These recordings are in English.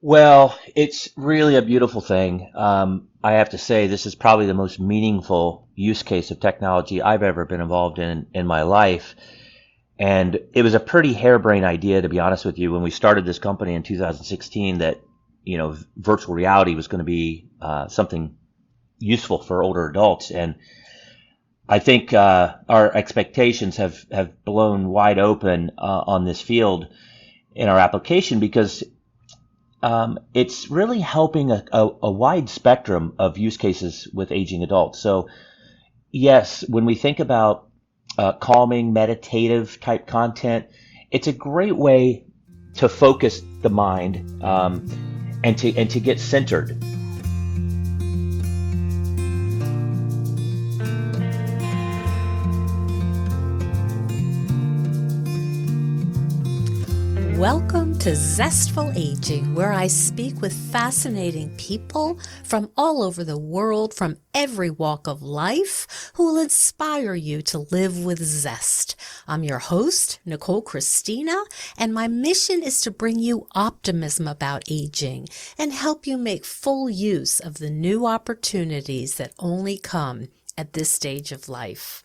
Well, it's really a beautiful thing. I have to say, this is probably the most meaningful use case of technology I've ever been involved in my life. And it was a pretty harebrained idea, to be honest with you, when we started this company in 2016 that, virtual reality was going to be something useful for older adults. And I think our expectations have blown wide open on this field in our application because it's really helping a wide spectrum of use cases with aging adults. So, yes, when we think about calming, meditative type content, it's a great way to focus the mind and to get centered. Welcome to Zestful Aging, where I speak with fascinating people from all over the world, from every walk of life, who will inspire you to live with zest. I'm your host, Nicole Christina, and my mission is to bring you optimism about aging and help you make full use of the new opportunities that only come at this stage of life.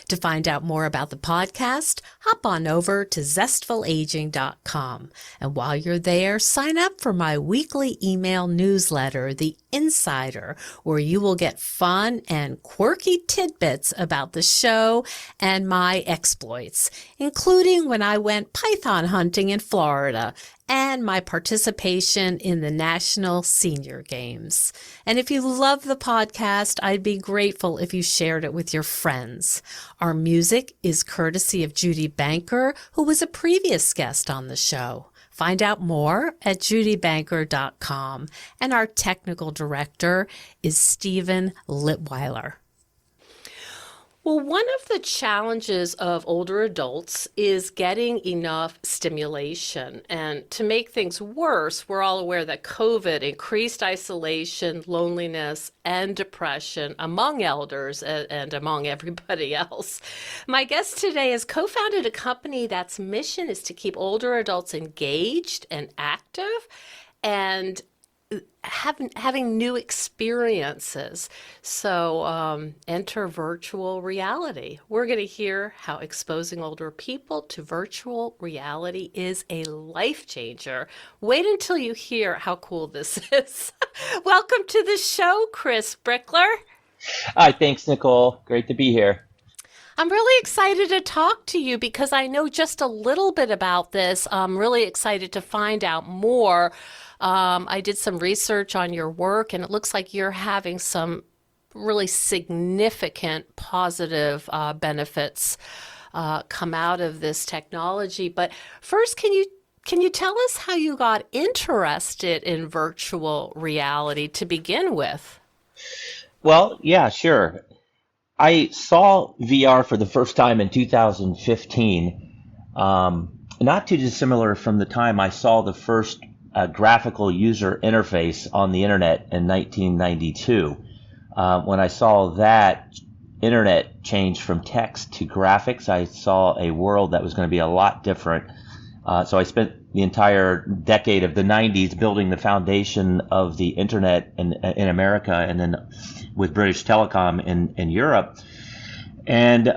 To find out more about the podcast, hop on over to zestfulaging.com. And while you're there, sign up for my weekly email newsletter, The Insider, where you will get fun and quirky tidbits about the show and my exploits, including when I went python hunting in Florida and my participation in the National Senior Games. And if you love the podcast, I'd be grateful if you shared it with your friends. Our music is courtesy of Judy Banker, who was a previous guest on the show. Find out more at judybanker.com. And our technical director is Stephen Litweiler. Well, one of the challenges of older adults is getting enough stimulation. And to make things worse, we're all aware that COVID increased isolation, loneliness, and depression among elders and among everybody else. My guest today has co-founded a company that's mission is to keep older adults engaged and active and having new experiences. So enter virtual reality. We're going to hear how exposing older people to virtual reality is a life changer. Wait until you hear how cool this is. Welcome to the show, Chris Brickler. Hi, thanks, Nicole. Great to be here. I'm really excited to talk to you because I know just a little bit about this. I'm really excited to find out more. I did some research on your work, and it looks like you're having some really significant positive benefits come out of this technology. But first, can you tell us how you got interested in virtual reality to begin with? Well, yeah, sure. I saw VR for the first time in 2015, not too dissimilar from the time I saw the first graphical user interface on the internet in 1992. When I saw that internet change from text to graphics, I saw a world that was going to be a lot different. So I spent the entire decade of the 90s building the foundation of the internet in America and then with British Telecom in Europe. And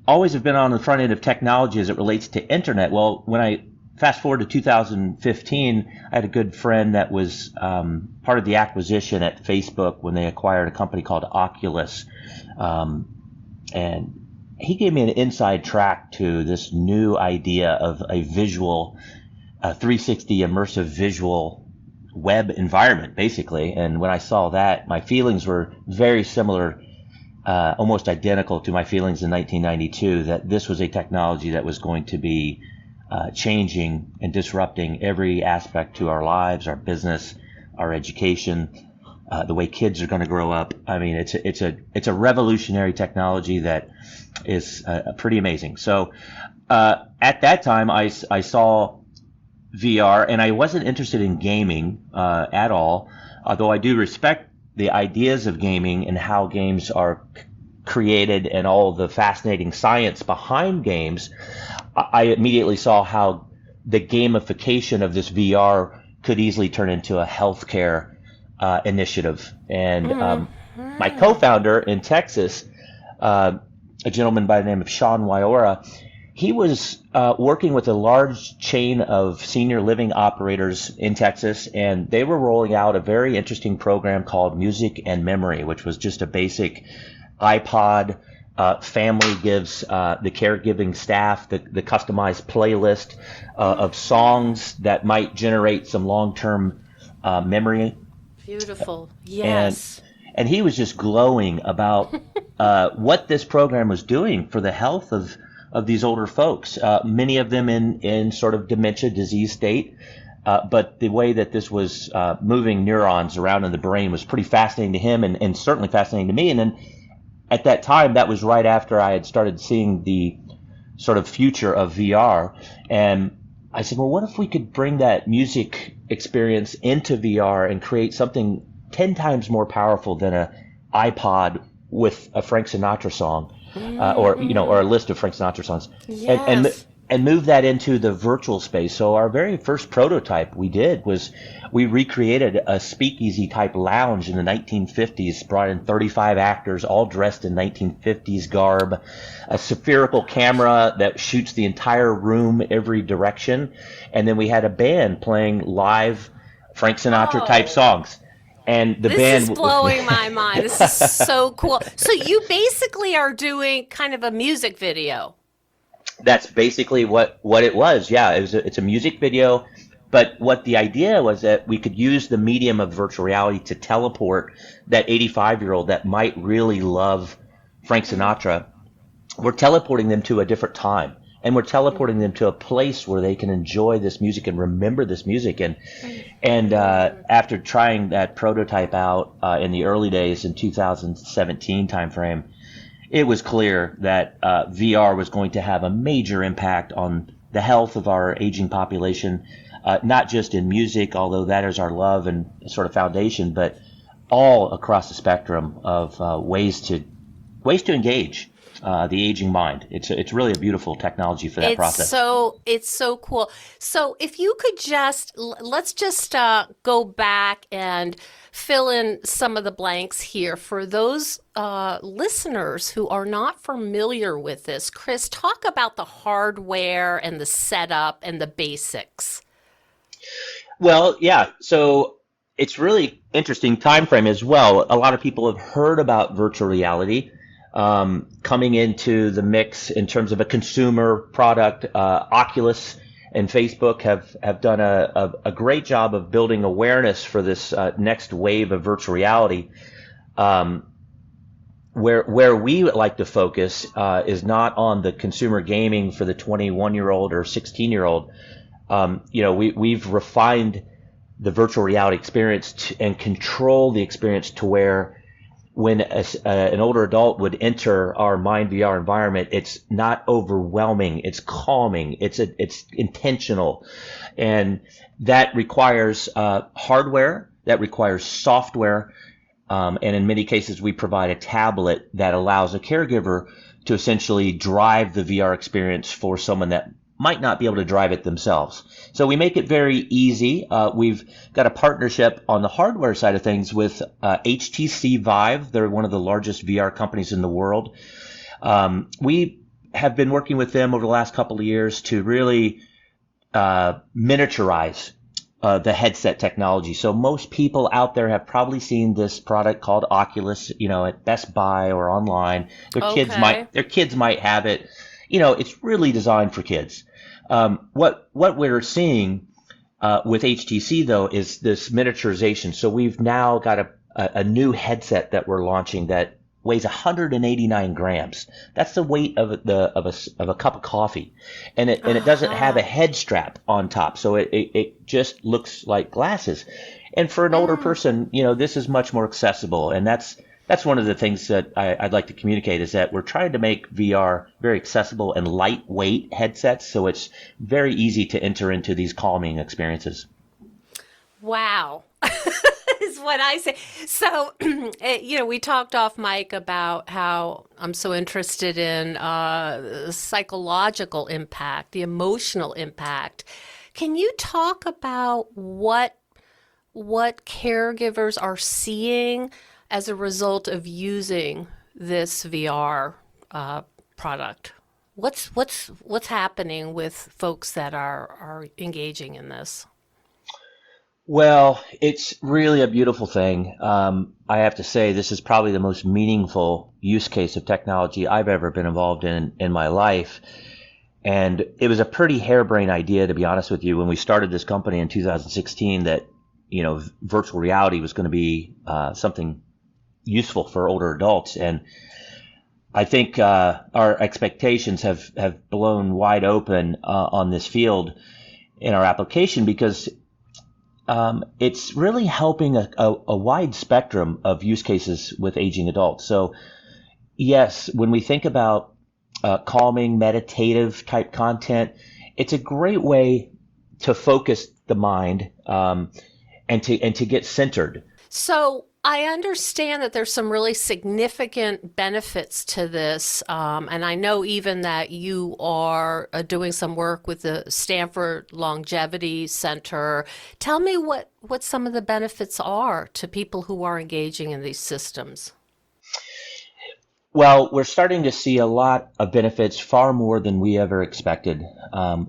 always have been on the front end of technology as it relates to internet. Well, when I fast forward to 2015, I had a good friend that was part of the acquisition at Facebook when they acquired a company called Oculus. And he gave me an inside track to this new idea of a visual, 360 immersive visual web environment, basically. And when I saw that, my feelings were very similar, almost identical to my feelings in 1992, that this was a technology that was going to be changing and disrupting every aspect to our lives, our business, our education, the way kids are going to grow up. I mean, it's a revolutionary technology that is pretty amazing. So at that time, I saw VR, and I wasn't interested in gaming at all, although I do respect the ideas of gaming and how games are created and all the fascinating science behind games. I immediately saw how the gamification of this VR could easily turn into a healthcare initiative. And my co-founder in Texas, a gentleman by the name of Sean Wyora, he was working with a large chain of senior living operators in Texas, and they were rolling out a very interesting program called Music and Memory, which was just a basic iPod. Family gives the caregiving staff the customized playlist of songs that might generate some long-term memory. Beautiful. Yes. And he was just glowing about what this program was doing for the health of these older folks, many of them in sort of dementia disease state. But the way that this was moving neurons around in the brain was pretty fascinating to him and certainly fascinating to me. And then at that time, that was right after I had started seeing the sort of future of VR. And I said, well, what if we could bring that music experience into VR and create something 10 times more powerful than an iPod with a Frank Sinatra song, or a list of Frank Sinatra songs, Yes. and move that into the virtual space. So our very first prototype we did was we recreated a speakeasy type lounge in the 1950s, brought in 35 actors all dressed in 1950s garb, a spherical camera that shoots the entire room every direction, and then we had a band playing live Frank Sinatra type songs. And the band This is blowing my mind. This is so cool. So you basically are doing kind of a music video. That's basically what it was. Yeah, it's a music video, but what the idea was that we could use the medium of virtual reality to teleport that 85-year-old that might really love Frank Sinatra. We're teleporting them to a different time, and we're teleporting them to a place where they can enjoy this music and remember this music. And after trying that prototype out in the early days in 2017 timeframe, it was clear that VR was going to have a major impact on the health of our aging population, not just in music, although that is our love and sort of foundation, but all across the spectrum of ways to engage the aging mind. It's really a beautiful technology for that process. It's so cool. So if you could let's just go back and fill in some of the blanks here for those listeners who are not familiar with this. Chris, talk about the hardware and the setup and the basics. Well, yeah. So it's really interesting time frame as well. A lot of people have heard about virtual reality coming into the mix in terms of a consumer product. Oculus and Facebook have done a great job of building awareness for this next wave of virtual reality. Where we like to focus is not on the consumer gaming for the 21-year-old or 16-year-old. We've refined the virtual reality experience and control the experience to where when an older adult would enter our Mind VR environment, it's not overwhelming, it's calming, it's intentional. And that requires hardware, that requires software, and in many cases we provide a tablet that allows a caregiver to essentially drive the VR experience for someone that might not be able to drive it themselves. So we make it very easy. We've got a partnership on the hardware side of things with HTC Vive. They're one of the largest VR companies in the world. We have been working with them over the last couple of years to really miniaturize the headset technology. So most people out there have probably seen this product called Oculus, at Best Buy or online. Their kids might have it. It's really designed for kids. What we're seeing with HTC though is this miniaturization. So we've now got a new headset that we're launching that weighs 189 grams. That's the weight of a cup of coffee, and it doesn't have a head strap on top, so it just looks like glasses. And for an older person, this is much more accessible, and that's one of the things that I'd like to communicate is that we're trying to make VR very accessible and lightweight headsets, so it's very easy to enter into these calming experiences. Wow. Is what I say. So, we talked off mic about how I'm so interested in psychological impact, the emotional impact. Can you talk about what what caregivers are seeing as a result of using this VR product? What's happening with folks that are engaging in this? Well, it's really a beautiful thing. I have to say, this is probably the most meaningful use case of technology I've ever been involved in my life. And it was a pretty harebrained idea, to be honest with you, when we started this company in 2016, that, virtual reality was going to be something useful for older adults. And I think our expectations have blown wide open on this field in our application, because it's really helping a wide spectrum of use cases with aging adults. So yes, when we think about calming, meditative type content, it's a great way to focus the mind and to get centered. So I understand that there's some really significant benefits to this, and I know even that you are doing some work with the Stanford Longevity Center. Tell me what some of the benefits are to people who are engaging in these systems. Well, we're starting to see a lot of benefits, far more than we ever expected.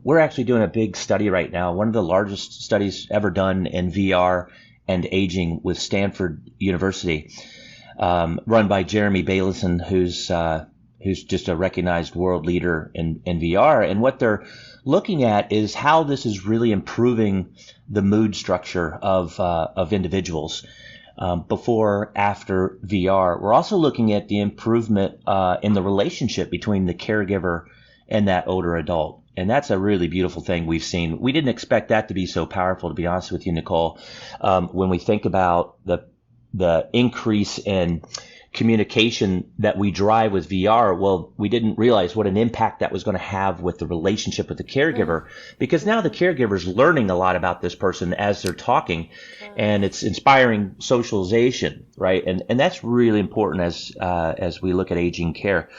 We're actually doing a big study right now, one of the largest studies ever done in VR and aging with Stanford University, run by Jeremy Bailison, who's just a recognized world leader in VR. And what they're looking at is how this is really improving the mood structure of individuals. Before, after VR. We're also looking at the improvement in the relationship between the caregiver and that older adult. And that's a really beautiful thing we've seen. We didn't expect that to be so powerful, to be honest with you, Nicole. When we think about the increase in communication that we drive with VR, well, we didn't realize what an impact that was going to have with the relationship with the caregiver, because now the caregiver is learning a lot about this person as they're talking, and it's inspiring socialization, right? And that's really important as we look at aging care.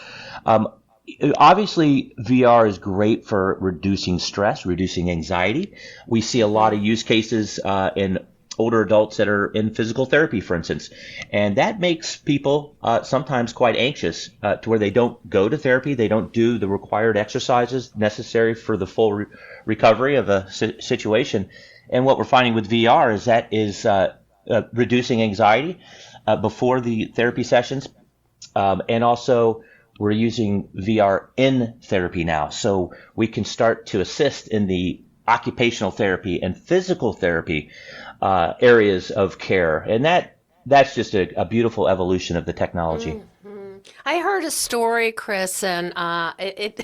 Obviously, VR is great for reducing stress, reducing anxiety. We see a lot of use cases in older adults that are in physical therapy, for instance. And that makes people sometimes quite anxious to where they don't go to therapy. They don't do the required exercises necessary for the full recovery of a situation. And what we're finding with VR is that is reducing anxiety before the therapy sessions. And also, we're using VR in therapy now. So we can start to assist in the occupational therapy and physical therapy areas of care. And that's just a beautiful evolution of the technology. I heard a story, Chris, and it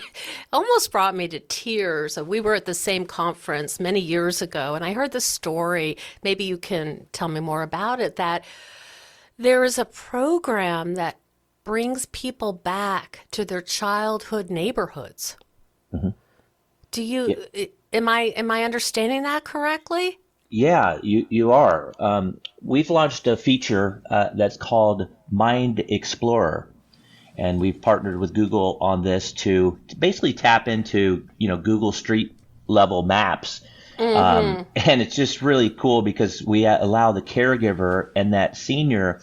almost brought me to tears. We were at the same conference many years ago, and I heard the story. Maybe you can tell me more about it, that there is a program that brings people back to their childhood neighborhoods. Mm-hmm. Am I understanding that correctly? Yeah, you are. We've launched a feature that's called Mind Explorer, and we've partnered with Google on this to basically tap into Google Street level maps. Mm-hmm. And it's just really cool because we allow the caregiver and that senior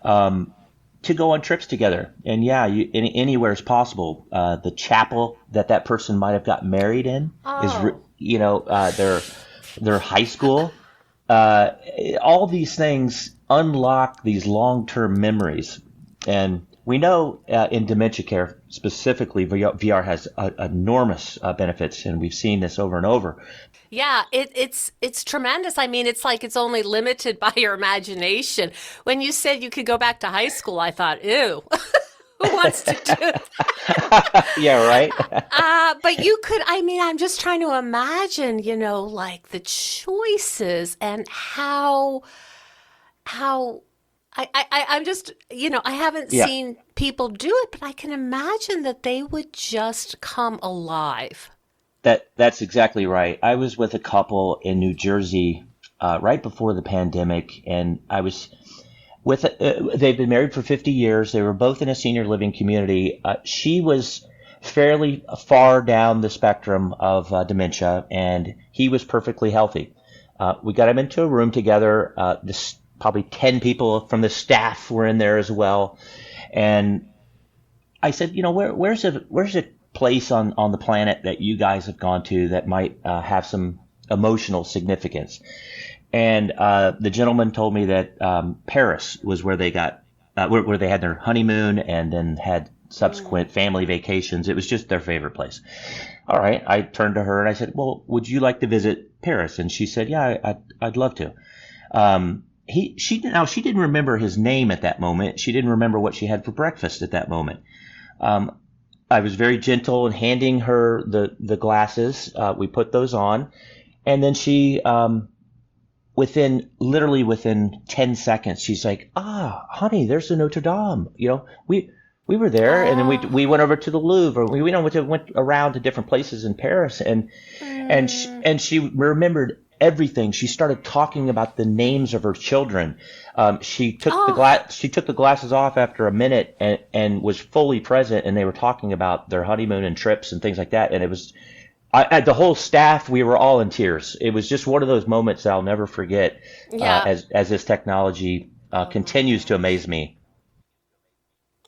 to go on trips together. And anywhere is possible. The chapel that person might have got married in is their high school. All these things unlock these long-term memories. And we know in dementia care specifically, VR has enormous benefits, and we've seen this over and over. Yeah, it's tremendous. I mean, it's like it's only limited by your imagination. When you said you could go back to high school, I thought, ew. Who wants to do that? Yeah, right. But you could, I'm just trying to imagine, like the choices and how I'm just, I haven't seen people do it, but I can imagine that they would just come alive. That's exactly right. I was with a couple in New Jersey right before the pandemic, and I was they've been married for 50 years. They were both in a senior living community. She was fairly far down the spectrum of dementia, and he was perfectly healthy. We got him into a room together. This probably 10 people from the staff were in there as well. And I said, where's a place on the planet that you guys have gone to that might have some emotional significance? And the gentleman told me that Paris was where they got where they had their honeymoon and then had subsequent family vacations. It was just their favorite place. All right. I turned to her and I said, well, would you like to visit Paris? And she said, yeah, I'd love to. She didn't remember his name at that moment. She didn't remember what she had for breakfast at that moment. I was very gentle in handing her the glasses. We put those on, and then she, within 10 seconds, she's like, honey, there's the Notre Dame. We were there, and then we went over to the Louvre. We went around to different places in Paris, and she remembered everything. She started talking about the names of her children. She took the glasses off after a minute and was fully present, and they were talking about their honeymoon and trips and things like that. And it was, the whole staff, we were all in tears. It was just one of those moments that I'll never forget. As this technology continues to amaze me.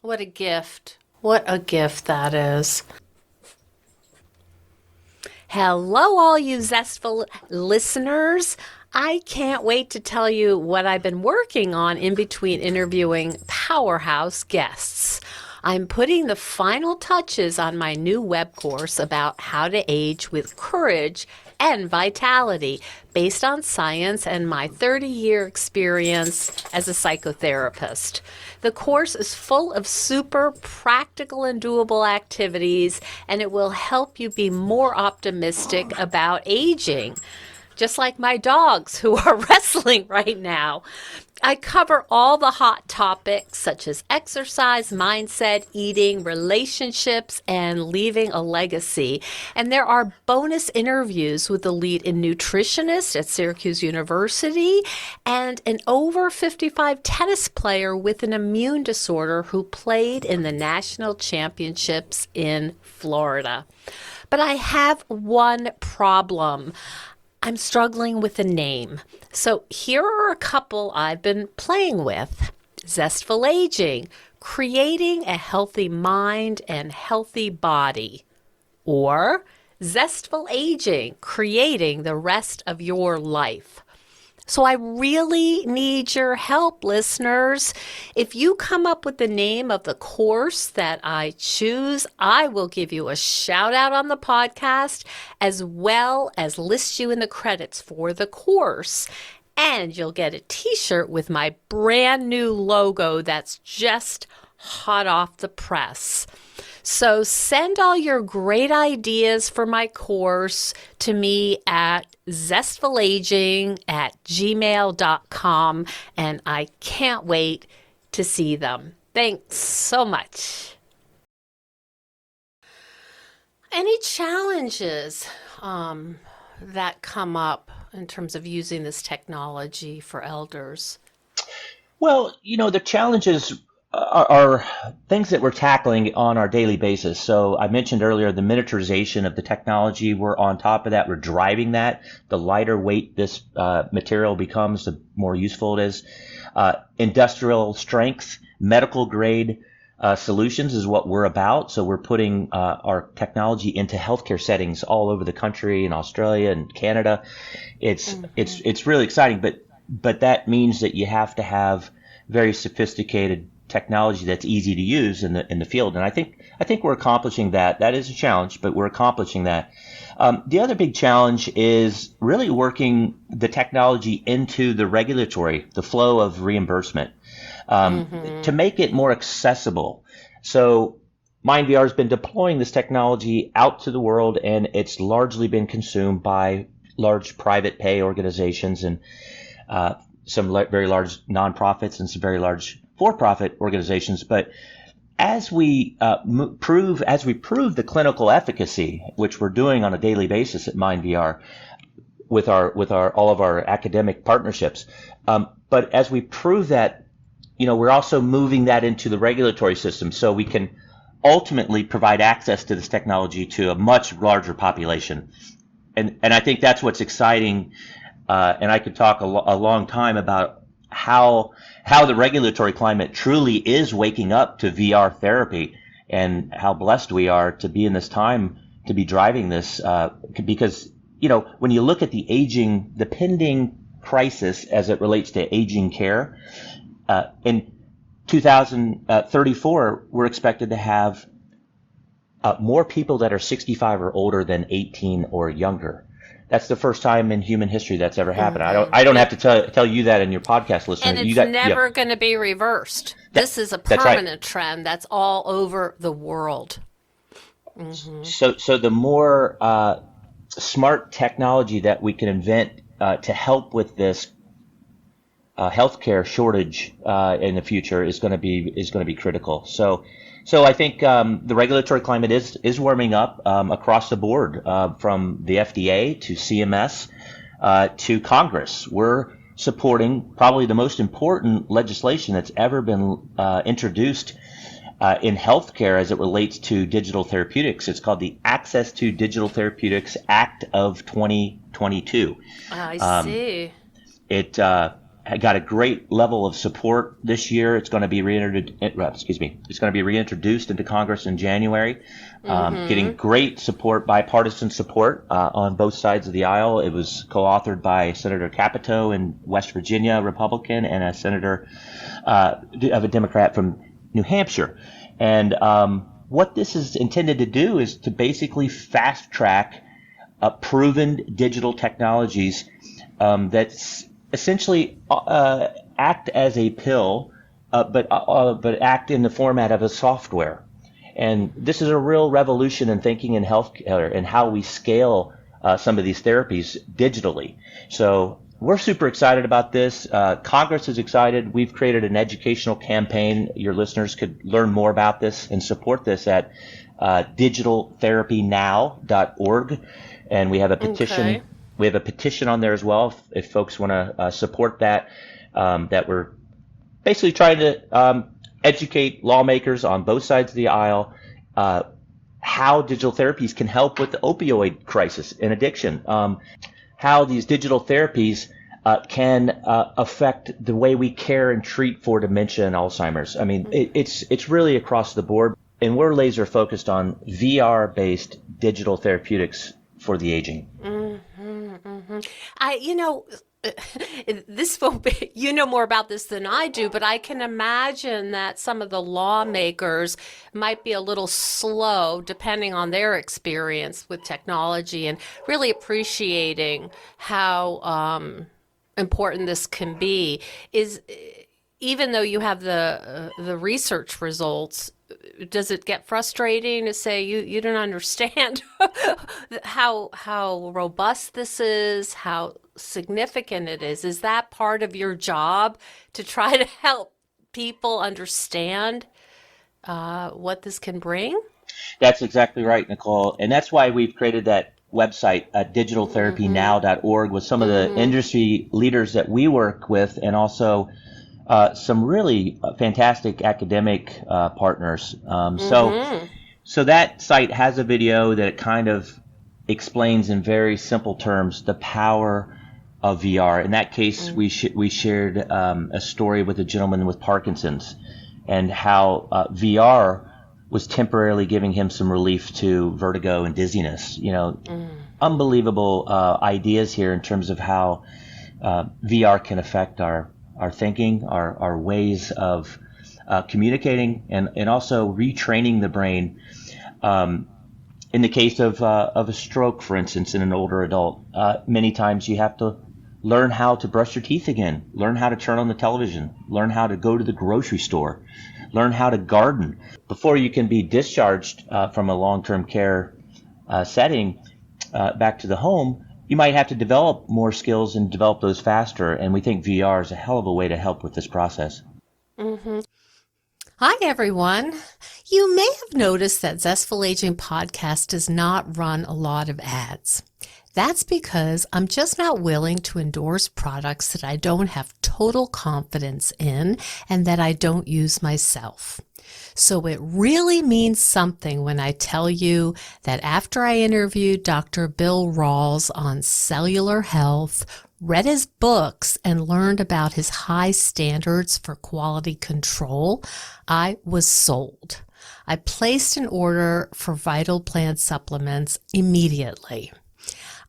What a gift. What a gift that is. Hello, all you Zestful listeners. I can't wait to tell you what I've been working on in between interviewing powerhouse guests. I'm putting the final touches on my new web course about how to age with courage and vitality based on science and my 30-year experience as a psychotherapist. The course is full of super practical and doable activities, and it will help you be more optimistic about aging, just like my dogs who are wrestling right now. I cover all the hot topics such as exercise, mindset, eating, relationships, and leaving a legacy. And there are bonus interviews with the lead nutritionist at Syracuse University and an over 55 tennis player with an immune disorder who played in the national championships in Florida. But I have one problem. I'm struggling with a name. So here are a couple I've been playing with. Zestful Aging, creating a healthy mind and healthy body. Or Zestful Aging, creating the rest of your life. So I really need your help, listeners. If you come up with the name of the course that I choose, I will give you a shout out on the podcast, as well as list you in the credits for the course. And you'll get a t-shirt with my brand new logo that's just hot off the press. So send all your great ideas for my course to me at zestfulaging@gmail.com, and I can't wait to see them. Thanks so much. Any challenges that come up in terms of using this technology for elders? Well, the challenges are things that we're tackling on our daily basis. So I mentioned earlier the miniaturization of the technology. We're on top of that. We're driving that. The lighter weight this material becomes, the more useful it is. Industrial strength, medical grade solutions is what we're about. So we're putting our technology into healthcare settings all over the country, in Australia and Canada. It's really exciting, but that means that you have to have very sophisticated technology that's easy to use in the field, and I think we're accomplishing that. That is a challenge, but we're accomplishing that. The other big challenge is really working the technology into the flow of reimbursement, to make it more accessible. So MindVR has been deploying this technology out to the world, and it's largely been consumed by large private pay organizations and some very large nonprofits and some very large for-profit organizations. But as we prove the clinical efficacy, which we're doing on a daily basis at MindVR with all of our academic partnerships, but as we prove that, we're also moving that into the regulatory system so we can ultimately provide access to this technology to a much larger population. And I think that's what's exciting And I could talk a long time about how the regulatory climate truly is waking up to VR therapy, and how blessed we are to be in this time to be driving this, because, when you look at the pending crisis as it relates to aging care, in 2034, we're expected to have more people that are 65 or older than 18 or younger. That's the first time in human history that's ever happened. I don't have to tell you that in your podcast, listener. And it's never going to be reversed. This is a permanent trend that's all over the world. Mm-hmm. So the more smart technology that we can invent to help with this healthcare shortage in the future is going to be critical. So I think the regulatory climate is warming up across the board, from the FDA to CMS to Congress. We're supporting probably the most important legislation that's ever been introduced in healthcare as it relates to digital therapeutics. It's called the Access to Digital Therapeutics Act of 2022. I see. It got a great level of support this year. It's going to be reintroduced into Congress in January, getting great support, bipartisan support on both sides of the aisle. It was co-authored by Senator Capito in West Virginia, Republican, and a senator of a Democrat from New Hampshire. And what this is intended to do is to basically fast track proven digital technologies that's essentially act as a pill, but act in the format of a software. And this is a real revolution in thinking in healthcare and how we scale some of these therapies digitally. So we're super excited about this. Congress is excited. We've created an educational campaign. Your listeners could learn more about this and support this at digitaltherapynow.org. And we have a petition. Okay. We have a petition on there as well if folks want to support that, that we're basically trying to educate lawmakers on both sides of the aisle how digital therapies can help with the opioid crisis and addiction, how these digital therapies can affect the way we care and treat for dementia and Alzheimer's. I mean, it's really across the board, and we're laser focused on VR-based digital therapeutics for the aging. This will be, more about this than I do, but I can imagine that some of the lawmakers might be a little slow depending on their experience with technology, and really appreciating how important this can be. Even though you have the research results, does it get frustrating to say you don't understand how robust this is, how significant it is? Is that part of your job, to try to help people understand what this can bring? That's exactly right, Nicole. And that's why we've created that website, digitaltherapynow.org, with some of the industry leaders that we work with, and also some really fantastic academic partners. So that site has a video that kind of explains in very simple terms the power of VR. In that case, we shared a story with a gentleman with Parkinson's, and how VR was temporarily giving him some relief to vertigo and dizziness. Unbelievable ideas here in terms of how VR can affect our thinking, our ways of communicating, and also retraining the brain. In the case of a stroke, for instance, in an older adult, many times you have to learn how to brush your teeth again, learn how to turn on the television, learn how to go to the grocery store, learn how to garden. Before you can be discharged from a long-term care setting back to the home, you might have to develop more skills and develop those faster. And we think VR is a hell of a way to help with this process. Hi, everyone. You may have noticed that Zestful Aging Podcast does not run a lot of ads. That's because I'm just not willing to endorse products that I don't have total confidence in and that I don't use myself. So it really means something when I tell you that after I interviewed Dr. Bill Rawls on cellular health, read his books, and learned about his high standards for quality control, I was sold. I placed an order for Vital Plan supplements immediately.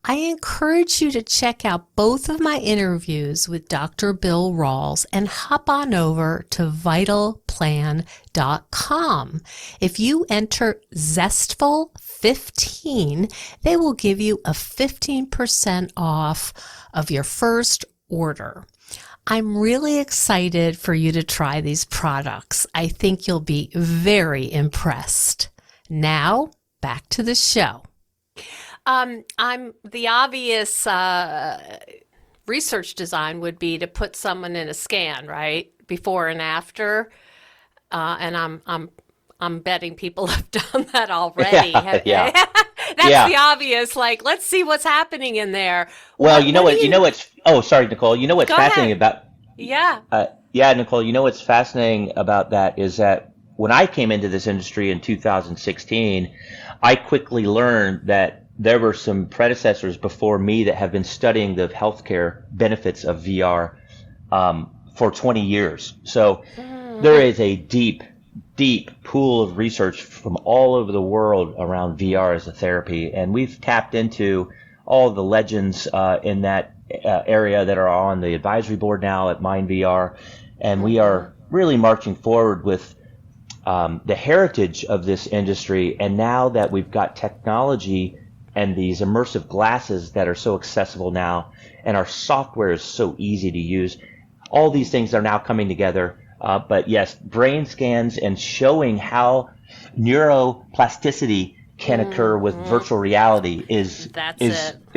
I encourage you to check out both of my interviews with Dr. Bill Rawls and hop on over to vitalplan.com. If you enter Zestful15, they will give you a 15% off of your first order. I'm really excited for you to try these products. I think you'll be very impressed. Now, back to the show. I'm the obvious research design would be to put someone in a scan, right, before and after, and I'm betting people have done that already. Yeah. That's the obvious. Like, let's see what's happening in there. Well, oh, sorry, Nicole. You know what's fascinating about? Yeah. Nicole. You know what's fascinating about that is that when I came into this industry in 2016, I quickly learned that there were some predecessors before me that have been studying the healthcare benefits of VR for 20 years. So there is a deep pool of research from all over the world around VR as a therapy, and we've tapped into all the legends in that area that are on the advisory board now at MindVR, and we are really marching forward with the heritage of this industry. And now that we've got technology and these immersive glasses that are so accessible now, and our software is so easy to use, all these things are now coming together. But yes, brain scans and showing how neuroplasticity can occur with virtual reality is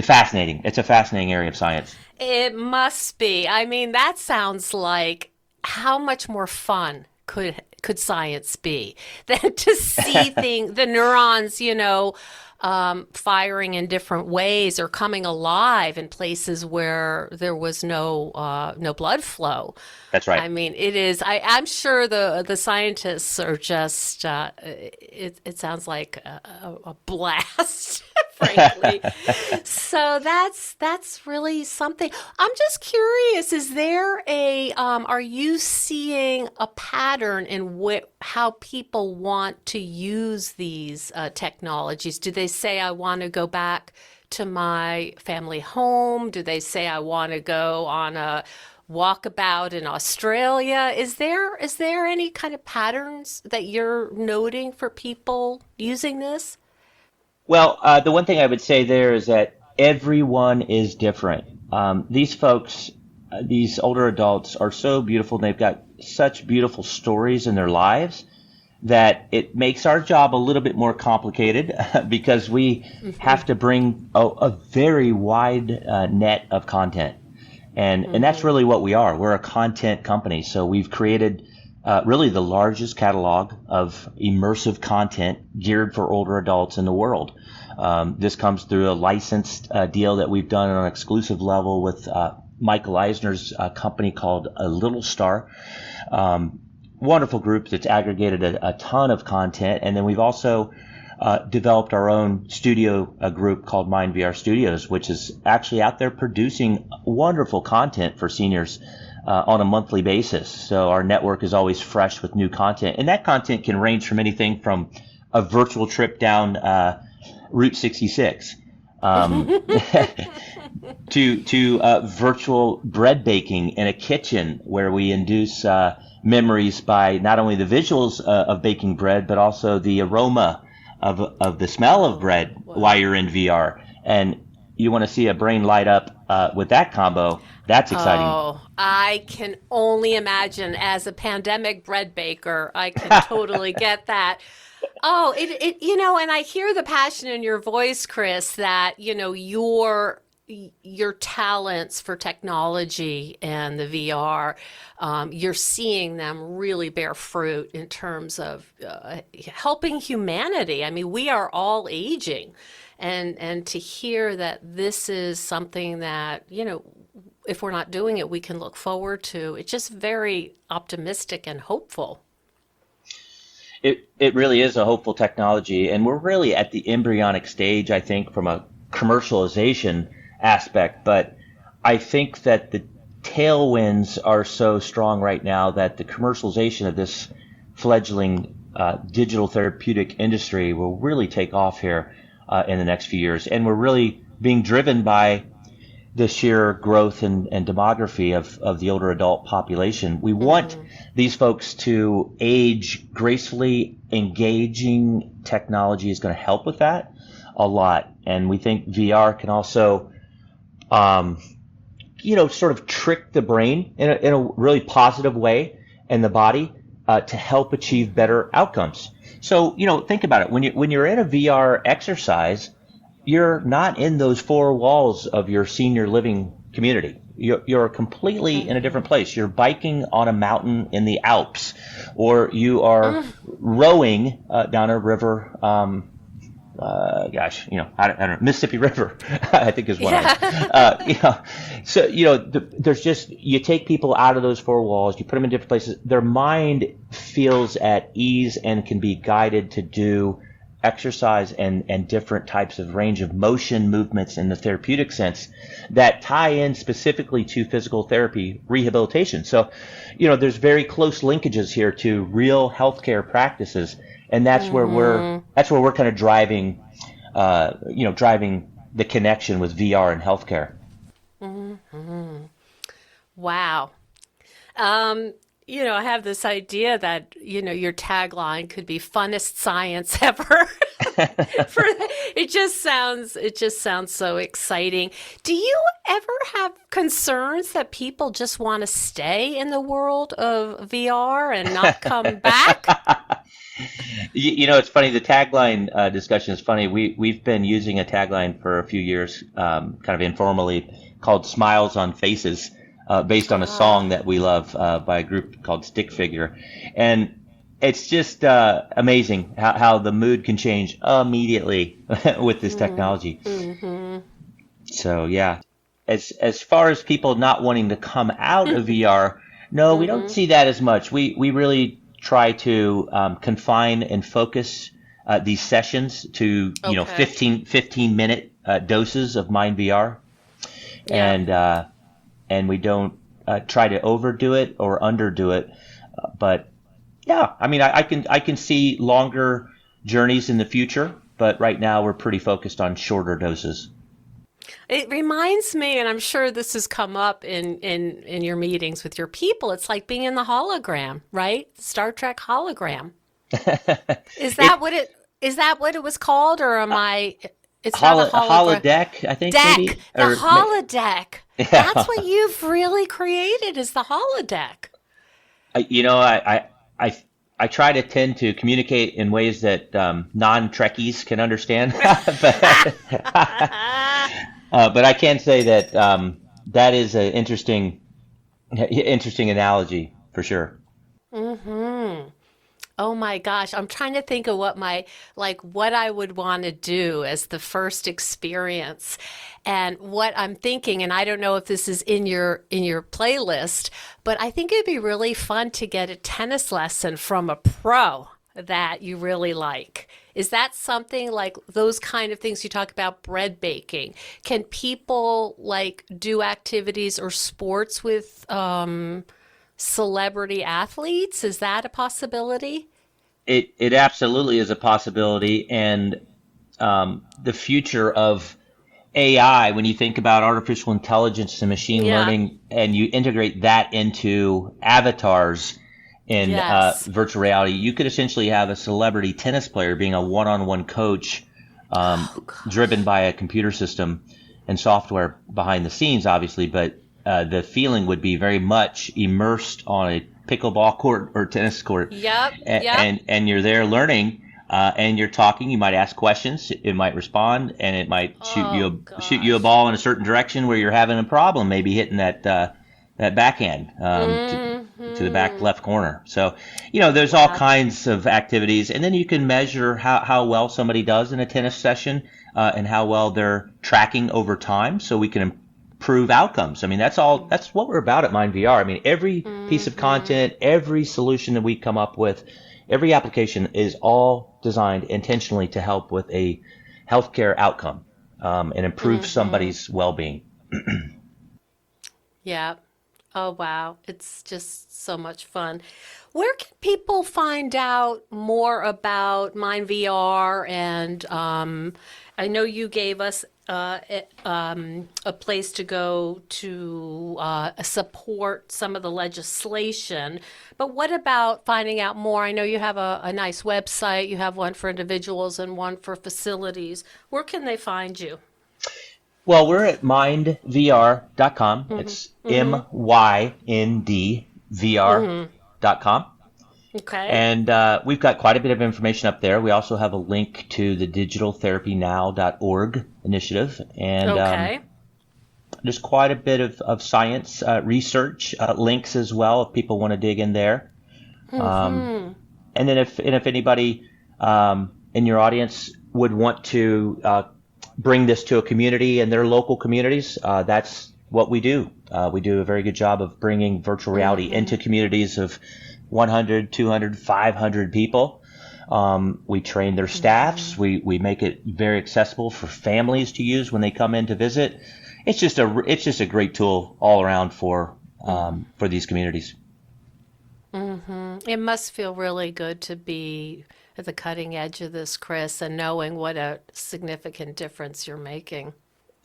fascinating. It's a fascinating area of science. It must be. I mean, that sounds like how much more fun could science be than to see the neurons, firing in different ways or coming alive in places where there was no blood flow. That's right. I mean, it is. I'm sure the scientists are just. It sounds like a blast, frankly. So that's really something. I'm just curious. Is there are you seeing a pattern in how people want to use these technologies? Do they say, I want to go back to my family home? Do they say, I want to go on a walkabout in Australia? Is there any kind of patterns that you're noting for people using this? Well, the one thing I would say there is that everyone is different. These folks, these older adults are so beautiful. They've got such beautiful stories in their lives that it makes our job a little bit more complicated because we have to bring a very wide net of content. And that's really what we are. We're a content company. So we've created really the largest catalog of immersive content geared for older adults in the world. This comes through a licensed deal that we've done on an exclusive level with Michael Eisner's company called Little Star. Wonderful group that's aggregated a ton of content. And then we've also developed our own studio group called MindVR Studios, which is actually out there producing wonderful content for seniors on a monthly basis. So our network is always fresh with new content. And that content can range from anything from a virtual trip down Route 66 to virtual bread baking in a kitchen where we induce memories by not only the visuals of baking bread, but also the aroma of the smell of bread while you're in VR. And you want to see a brain light up with that combo. That's exciting. Oh, I can only imagine. As a pandemic bread baker, I can totally get that. Oh, and I hear the passion in your voice, Chris, that, your talents for technology and the VR, you're seeing them really bear fruit in terms of helping humanity. I mean, we are all aging, and to hear that this is something that, if we're not doing it, we can look forward to. It's just very optimistic and hopeful. It really is a hopeful technology, and we're really at the embryonic stage, I think, from a commercialization aspect. But I think that the tailwinds are so strong right now that the commercialization of this fledgling digital therapeutic industry will really take off here in the next few years. And we're really being driven by the sheer growth and demography of the older adult population. We want these folks to age gracefully. Engaging technology is going to help with that a lot. And we think VR can also sort of trick the brain in a really positive way and the body to help achieve better outcomes. So, think about it. When you're in a VR exercise, you're not in those four walls of your senior living community. You're completely in a different place. You're biking on a mountain in the Alps, or you are rowing down a river. I don't know, Mississippi River, I think is one of them. So, there's just, you take people out of those four walls, you put them in different places. Their mind feels at ease and can be guided to do exercise and different types of range of motion movements in the therapeutic sense that tie in specifically to physical therapy rehabilitation. So, there's very close linkages here to real healthcare practices. And that's where we're kind of driving the connection with VR and healthcare. Wow. I have this idea that, your tagline could be funnest science ever. It just sounds so exciting. Do you ever have concerns that people just want to stay in the world of VR and not come back? It's funny. The tagline discussion is funny. We've been using a tagline for a few years, kind of informally, called "Smiles on Faces," based on a song that we love by a group called Stick Figure, and it's just amazing how the mood can change immediately with this technology. So yeah, as far as people not wanting to come out of VR, no, we don't see that as much. We really try to confine and focus these sessions to 15-minute doses of Mind VR, and we don't try to overdo it or underdo it. But yeah, I mean, I can see longer journeys in the future, but right now we're pretty focused on shorter doses. It reminds me, and I'm sure this has come up in your meetings with your people, it's like being in the hologram, right? Star Trek hologram. Is that what it was called, or am I? It's not a holodeck, I think. Deck, maybe? the holodeck. Yeah. That's what you've really created, is the holodeck. I try to tend to communicate in ways that non-Trekkies can understand, but I can say that that is an interesting analogy for sure. Oh my gosh, I'm trying to think of what I would want to do as the first experience. And what I'm thinking, and I don't know if this is in your playlist, but I think it'd be really fun to get a tennis lesson from a pro that you really like. Is that something like those kind of things you talk about, bread baking? Can people do activities or sports with celebrity athletes? Is that a possibility? It absolutely is a possibility, and the future of AI, when you think about artificial intelligence and machine learning, and you integrate that into avatars in virtual reality, you could essentially have a celebrity tennis player being a one-on-one coach, driven by a computer system and software behind the scenes, obviously, but the feeling would be very much immersed on a pickleball court or tennis court. Yep. And you're there learning, and you're talking. You might ask questions. It might respond, and it might shoot you a ball in a certain direction where you're having a problem, maybe hitting that backhand to the back left corner. So, there's all kinds of activities, and then you can measure how well somebody does in a tennis session, and how well they're tracking over time, so we can improve outcomes. I mean, that's what we're about at Mind VR. I mean, every piece of content, every solution that we come up with, every application is all designed intentionally to help with a healthcare outcome, and improve somebody's well-being. Yeah. Oh, wow. It's just so much fun. Where can people find out more about Mind VR? And I know you gave us a place to go to support some of the legislation. But what about finding out more? I know you have a nice website. You have one for individuals and one for facilities. Where can they find you? Well, we're at mindvr.com. It's myndvr.com. Okay. And we've got quite a bit of information up there. We also have a link to the digitaltherapynow.org initiative. And Okay. there's quite a bit of science research links as well if people want to dig in there. And then if anybody in your audience would want to bring this to a community in their local communities, that's what we do. We do a very good job of bringing virtual reality into communities of 100, 200, 500 people. We train their staffs. We make it very accessible for families to use when they come in to visit. It's just a great tool all around for these communities. It must feel really good to be at the cutting edge of this, Chris, and knowing what a significant difference you're making.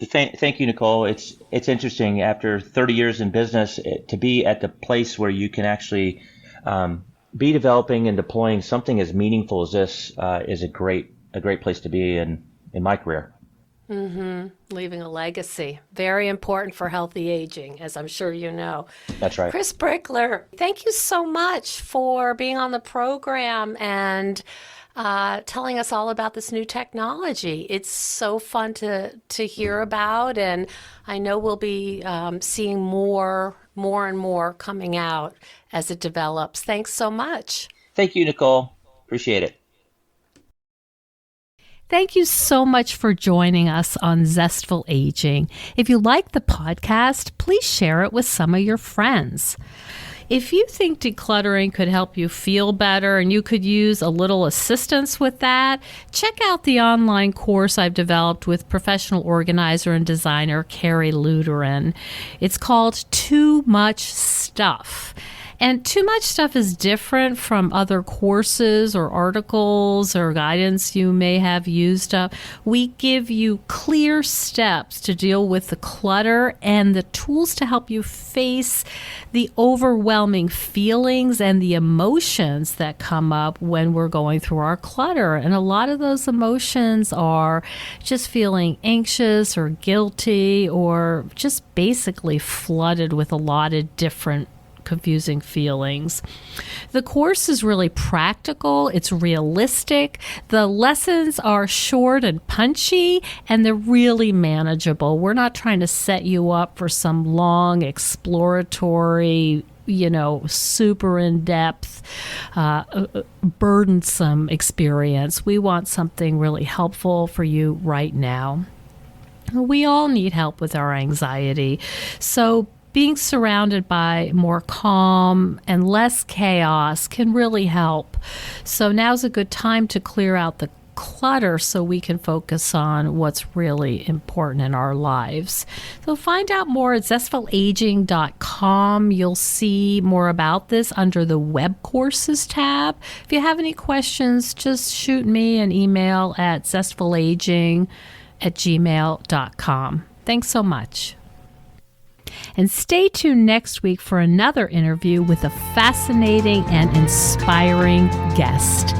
Thank you, Nicole. It's interesting after 30 years in business to be at the place where you can actually be developing and deploying something as meaningful as this is a great place to be in my career. Leaving a legacy. Very important for healthy aging, as I'm sure you know. That's right. Chris Brickler, thank you so much for being on the program and telling us all about this new technology. It's so fun to hear about, and I know we'll be seeing more and more coming out as it develops. Thanks so much. Thank you, Nicole. Appreciate it. Thank you so much for joining us on Zestful Aging. If you like the podcast, please share it with some of your friends. If you think decluttering could help you feel better and you could use a little assistance with that, check out the online course I've developed with professional organizer and designer Carrie Luderin. It's called Too Much Stuff. And Too Much Stuff is different from other courses or articles or guidance you may have used up. We give you clear steps to deal with the clutter and the tools to help you face the overwhelming feelings and the emotions that come up when we're going through our clutter. And a lot of those emotions are just feeling anxious or guilty or just basically flooded with a lot of different confusing feelings. The course is really practical. It's realistic. The lessons are short and punchy, and they're really manageable. We're not trying to set you up for some long exploratory, super in-depth, burdensome experience. We want something really helpful for you right now. We all need help with our anxiety. So being surrounded by more calm and less chaos can really help. So now's a good time to clear out the clutter so we can focus on what's really important in our lives. So find out more at zestfulaging.com. You'll see more about this under the web courses tab. If you have any questions, just shoot me an email at zestfulaging@gmail.com. Thanks so much. And stay tuned next week for another interview with a fascinating and inspiring guest.